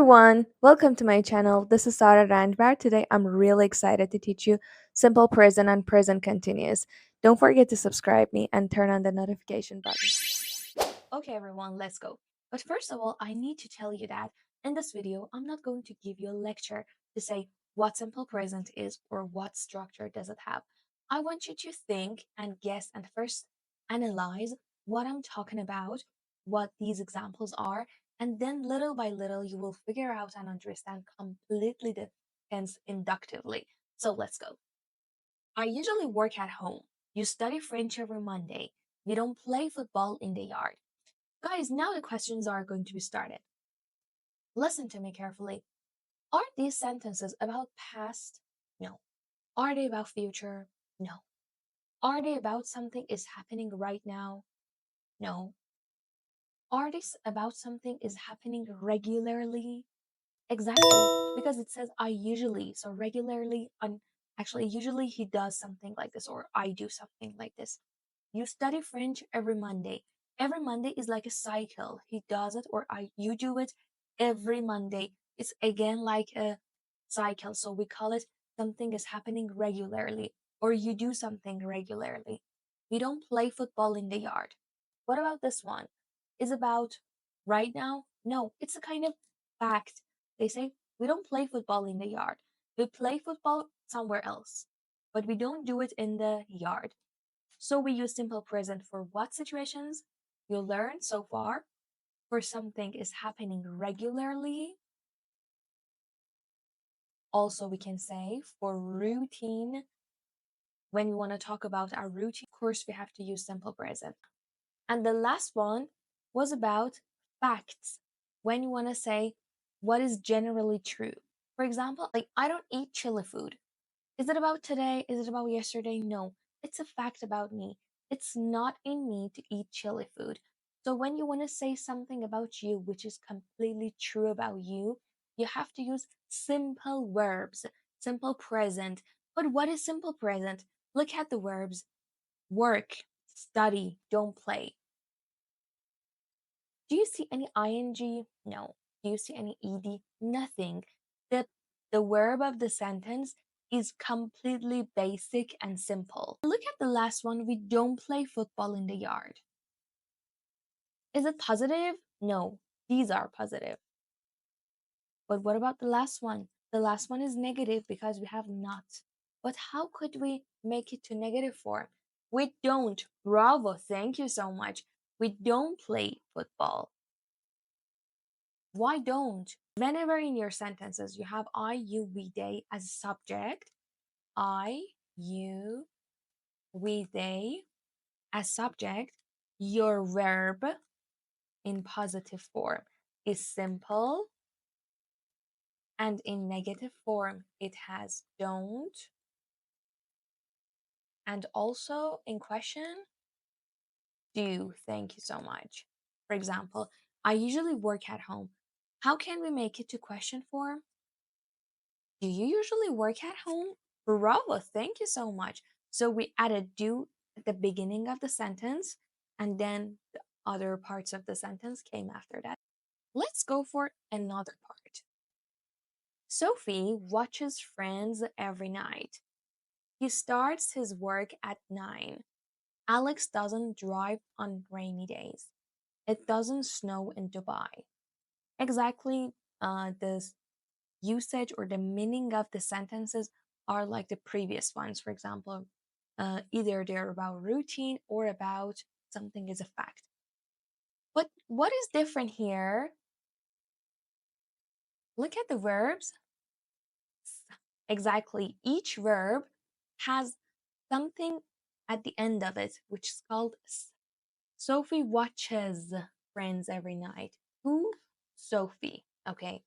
everyone, welcome to my channel. This is Sarah Randbar. Today I'm really excited to teach you simple present and present continuous. Don't forget to subscribe me and turn on the notification button. Okay everyone, let's go. But first of all, I need to tell you that in this video, I'm not going to give you a lecture to say what simple present is or what structure does it have. I want you to think and guess and first analyze what I'm talking about, what these examples are, and then little by little, you will figure out and understand completely the tense inductively. So let's go. I usually work at home. You study French every Monday. We don't play football in the yard. Guys, now the questions are going to be started. Listen to me carefully. Are these sentences about past? No. Are they about future? No. Are they about something is happening right now? No. Are they about something is happening regularly? Exactly, because it says I usually. So regularly, actually, usually he does something like this, or I do something like this. You study French every Monday. Every Monday is like a cycle. He does it, or you do it every Monday. It's again like a cycle. So we call it something is happening regularly, or you do something regularly. We don't play football in the yard. What about this one? Is about right now? No, it's a kind of fact. They say we don't play football in the yard. We play football somewhere else, but we don't do it in the yard. So we use simple present for what situations? You learned so far. For something is happening regularly. Also, we can say for routine. When we want to talk about our routine, of course, we have to use simple present. And the last one was about facts. When you want to say what is generally true. For example, like I don't eat chili food. Is it about today? Is it about yesterday? No, it's a fact about me. It's not in me to eat chili food. So when you want to say something about you, which is completely true about you, you have to use simple verbs, simple present. But what is simple present? Look at the verbs work, study, don't play. Do you see any ing? No. Do you see any ed? Nothing. The verb of the sentence is completely basic and simple. Look at the last one. We don't play football in the yard. Is it positive? No. These are positive. But what about the last one? The last one is negative because we have not. But how could we make it to negative form? We don't. Bravo. Thank you so much. We don't play football. Why don't? Whenever in your sentences you have I, you, we, they as a subject, I, you, we, they as subject, your verb in positive form is simple, and in negative form it has don't, and also in question, do. Thank you so much. For example, I usually work at home. How can we make it to question form? Do you usually work at home? Bravo, thank you so much. So we added do at the beginning of the sentence, and then the other parts of the sentence came after that. Let's go for another part. Sophie watches Friends every night. He starts his work at 9. Alex doesn't drive on rainy days. It doesn't snow in Dubai. Exactly, the usage or the meaning of the sentences are like the previous ones. For example, either they're about routine or about something is a fact. But what is different here? Look at the verbs. Exactly, each verb has something at the end of it, which is called Sophie watches Friends every night. Who? Sophie. Okay.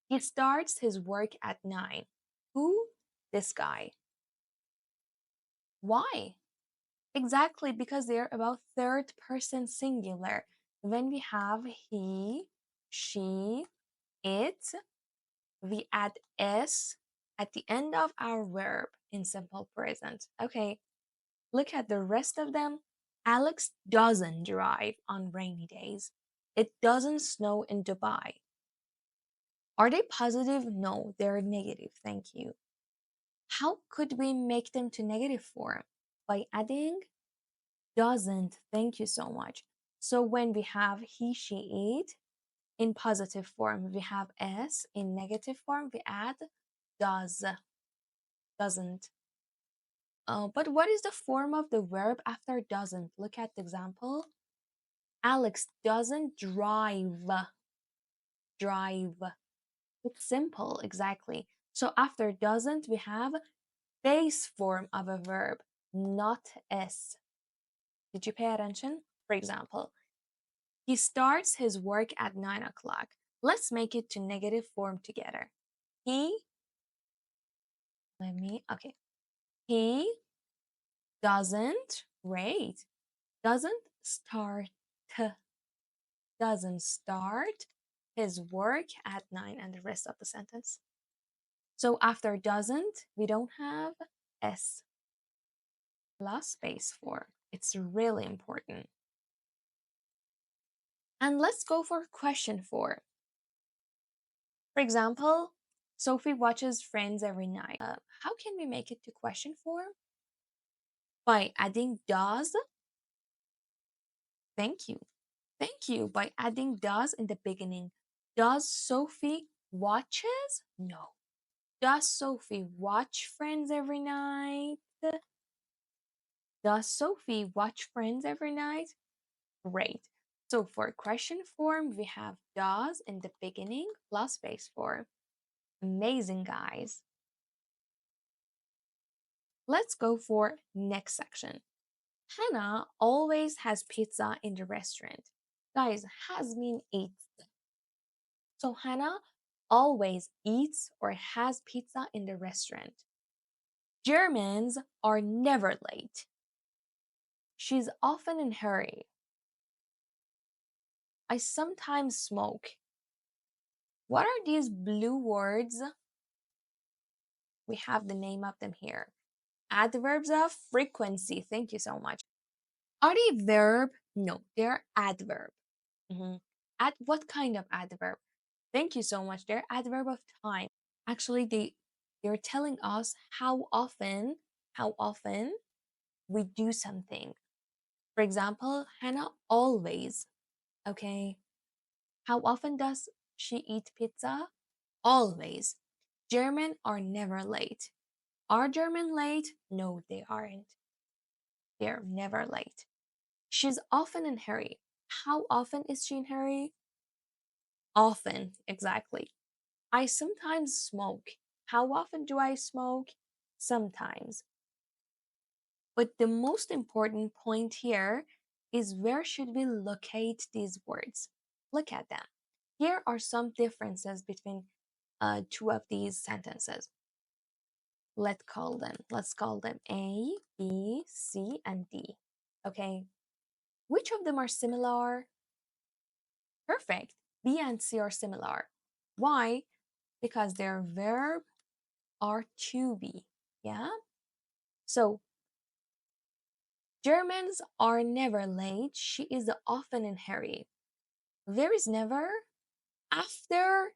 He starts his work at 9. Who? This guy. Why? Exactly, because they're about third person singular. When we have he, she, it, we add s at the end of our verb in simple present. Okay, look at the rest of them. Alex doesn't drive on rainy days. It doesn't snow in Dubai. Are they positive? No, they're negative. Thank you. How could we make them to negative form? By adding doesn't. Thank you so much. So when we have he, she, it in positive form, we have s. In negative form, we add does, doesn't. But what is the form of the verb after doesn't? Look at the example. Alex doesn't drive. Drive. It's simple, exactly. So after doesn't, we have base form of a verb, not s. Did you pay attention? For example, he starts his work at 9 o'clock. Let's make it to negative form together. He, okay. He doesn't, great, doesn't start, doesn't start his work at 9 and the rest of the sentence. So after doesn't, we don't have s plus base form. It's really important. And let's go for question 4. For example, Sophie watches Friends every night. How can we make it to question form? By adding does. Thank you. Thank you. By adding does in the beginning. Does Sophie watches? No. Does Sophie watch Friends every night? Does Sophie watch Friends every night? Great. So for question form, we have does in the beginning plus base form. Amazing, guys. Let's go for next section. Hannah always has pizza in the restaurant. Guys, has mean eats. So Hannah always eats or has pizza in the restaurant. Germans are never late. She's often in hurry. I sometimes smoke. What are these blue words? We have the name of them here. Adverbs of frequency. Thank you so much. Are they verb? No, they're adverb. At what kind of adverb? Thank you so much. They're adverb of time. Actually, they're telling us how often we do something. For example, Hannah always. Okay. How often does she eat pizza? Always. German are never late. Are German late? No, they aren't. They're never late. She's often in hurry. How often is she in hurry? Often, exactly. I sometimes smoke. How often do I smoke? Sometimes. But the most important point here is where should we locate these words? Look at them. Here are some differences between two of these sentences. Let's call them A, B, C, and D. Okay. Which of them are similar? Perfect. B and C are similar. Why? Because their verb are to be. Yeah? So, Germans are never late. She is often in hurry. There is never after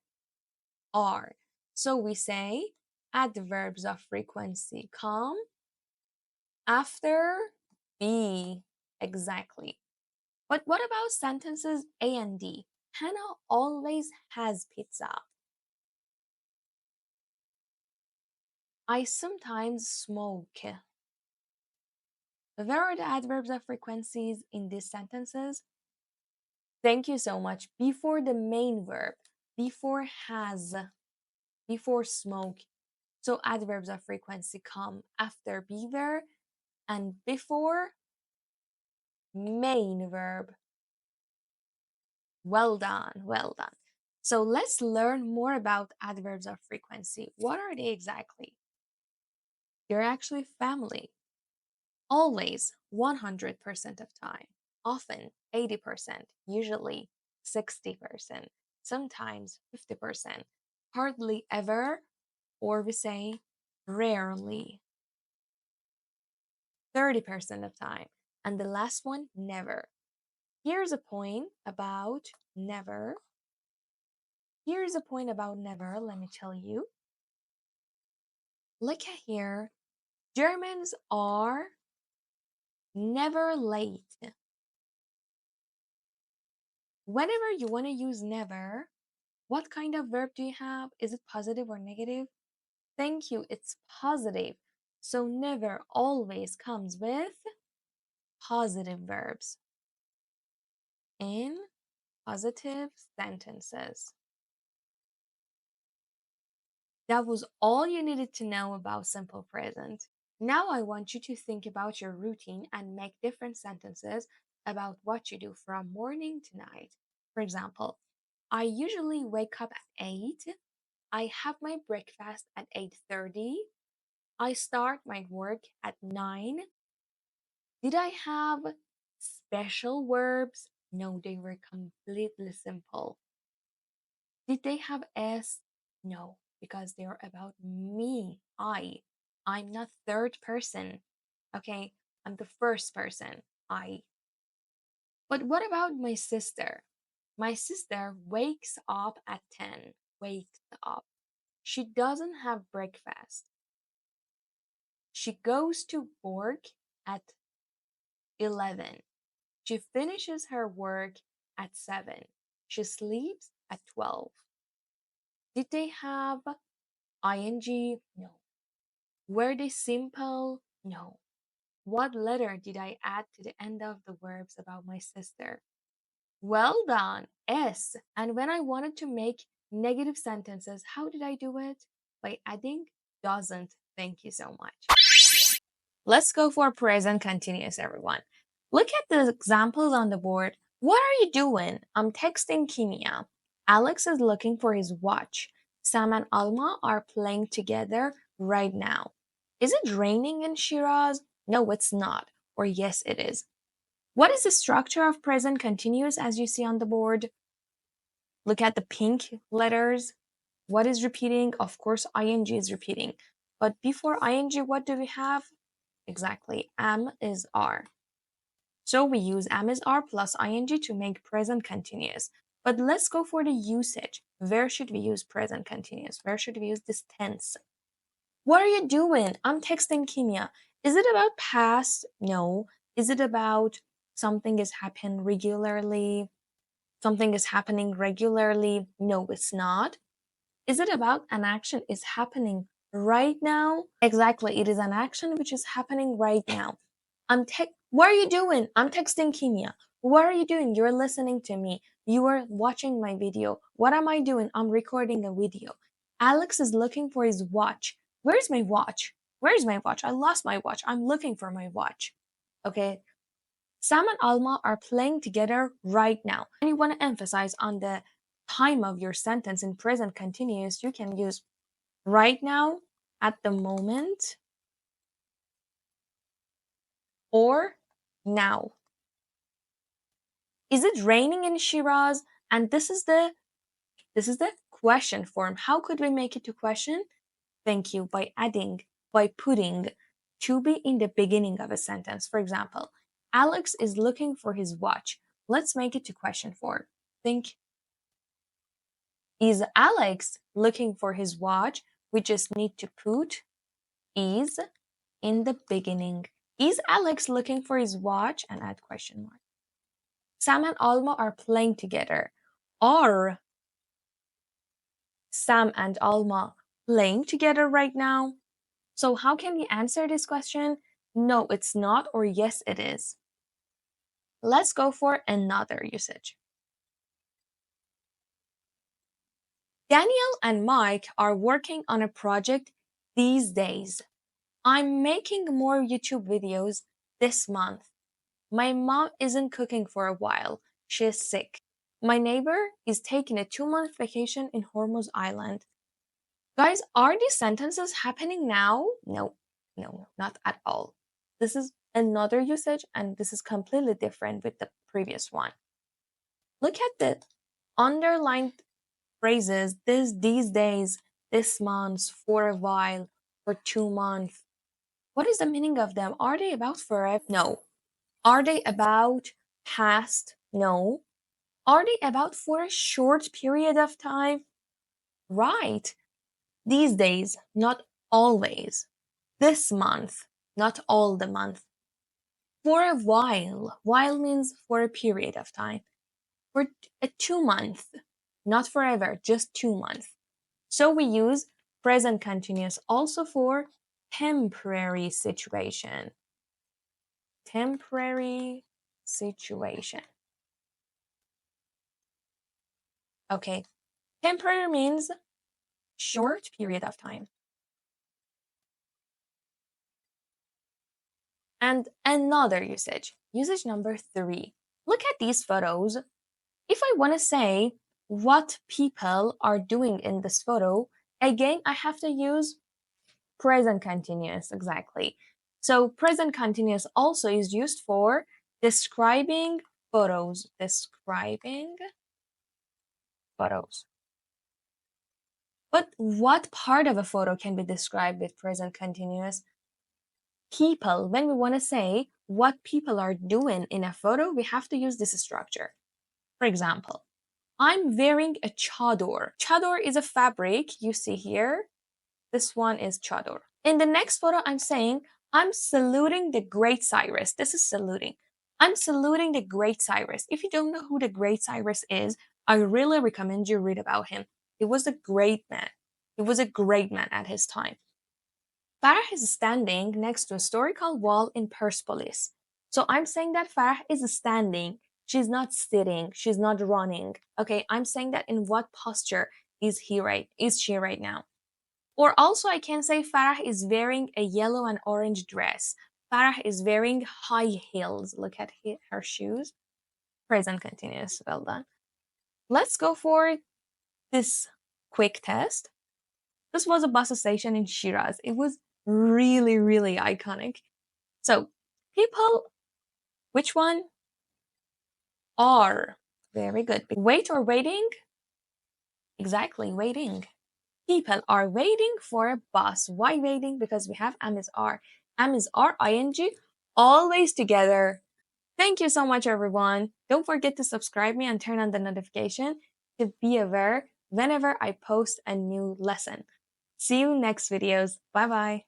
are. So we say adverbs of frequency come after be. Exactly. But what about sentences A and D? Hannah always has pizza. I sometimes smoke. Where are the adverbs of frequencies in these sentences? Thank you so much. Before the main verb, before has, before smoke. So adverbs of frequency come after be verb and before main verb. Well done, well done. So let's learn more about adverbs of frequency. What are they exactly? They're actually family. Always 100% of time. Often 80%. Usually 60%. Sometimes 50%. Hardly ever, or we say rarely. 30% of time. And the last one, never. Here's a point about never. Here's a point about never, let me tell you. Look at here. Germans are never late. Whenever you want to use never, what kind of verb do you have? Is it positive or negative? Thank you, it's positive. So never always comes with positive verbs in positive sentences. That was all you needed to know about simple present. Now I want you to think about your routine and make different sentences about what you do from morning to night. For example, I usually wake up at 8. I have my breakfast at 8:30. I start my work at 9. Did I have special verbs? No, they were completely simple. Did they have S? No, because they're about me. I'm not third person. Okay, I'm the first person. I. But what about my sister? My sister wakes up at 10. Wakes up. She doesn't have breakfast. She goes to work at 11. She finishes her work at 7. She sleeps at 12. Did they have ing? No. Were they simple? No. What letter did I add to the end of the verbs about my sister? Well done, S. And when I wanted to make negative sentences, how did I do it? By adding doesn't. Thank you so much. Let's go for present continuous, everyone. Look at the examples on the board. What are you doing? I'm texting Kimia. Alex is looking for his watch. Sam and Alma are playing together right now. Is it raining in Shiraz? No, it's not. Or yes, it is. What is the structure of present continuous as you see on the board? Look at the pink letters. What is repeating? Of course, ing is repeating. But before ing, what do we have? Exactly, am is are. So we use am is are plus ing to make present continuous. But let's go for the usage. Where should we use present continuous? Where should we use this tense? What are you doing? I'm texting Kimia. Is it about past? No. Is it about something is happening regularly? Something is happening regularly? No, it's not. Is it about an action is happening right now? Exactly, it is an action which is happening right now. What are you doing? I'm texting Kimia. What are you doing? You're listening to me. You are watching my video. What am I doing? I'm recording a video. Alex is looking for his watch. Where's my watch? Where's my watch? I lost my watch. I'm looking for my watch. Okay. Sam and Alma are playing together right now. And you want to emphasize on the time of your sentence in present continuous, you can use right now, at the moment, or now. Is it raining in Shiraz? And this is the question form. How could we make it to question? Thank you, by putting to be in the beginning of a sentence. For example, Alex is looking for his watch. Let's make it to question form. Think, is Alex looking for his watch? We just need to put is in the beginning. Is Alex looking for his watch? And add question mark. Sam and Alma are playing together. Are Sam and Alma playing together right now? So how can we answer this question? No, it's not, or yes, it is. Let's go for another usage. Daniel and Mike are working on a project these days. I'm making more YouTube videos this month. My mom isn't cooking for a while. She's sick. My neighbor is taking a 2-month vacation in Hormuz Island. Guys, are these sentences happening now? No, no, not at all. This is another usage, and this is completely different with the previous one. Look at the underlined phrases these days, this month, for a while, for 2 months. What is the meaning of them? Are they about forever? No. Are they about past? No. Are they about for a short period of time? Right. These days, not always. This month, not all the month. For a while. While means for a period of time. For a 2 month, not forever, just 2 months. So we use present continuous also for temporary situation. Temporary situation. Okay. Temporary means short period of time. And another usage, usage number 3. Look at these photos. If I want to say what people are doing in this photo, again, I have to use present continuous, exactly. So present continuous also is used for describing photos. Describing photos. But what part of a photo can be described with present continuous? People. When we want to say what people are doing in a photo, we have to use this structure. For example, I'm wearing a chador. Chador is a fabric you see here. This one is chador. In the next photo, I'm saying, I'm saluting the great Cyrus. This is saluting. I'm saluting the great Cyrus. If you don't know who the great Cyrus is, I really recommend you read about him. He was a great man. He was a great man at his time. Farah is standing next to a historical wall in Persepolis. So I'm saying that Farah is standing. She's not sitting. She's not running. Okay, I'm saying that in what posture is she right now? Or also I can say Farah is wearing a yellow and orange dress. Farah is wearing high heels. Look at her shoes. Present continuous. Well done. Let's go for this quick test. This was a bus station in Shiraz. It was really, really iconic. So, people, which one? Are. Very good. Wait or waiting? Exactly, waiting. People are waiting for a bus. Why waiting? Because we have am is are. Am is are, ing, always together. Thank you so much, everyone. Don't forget to subscribe me and turn on the notification to be aware whenever I post a new lesson. See you next videos. Bye bye.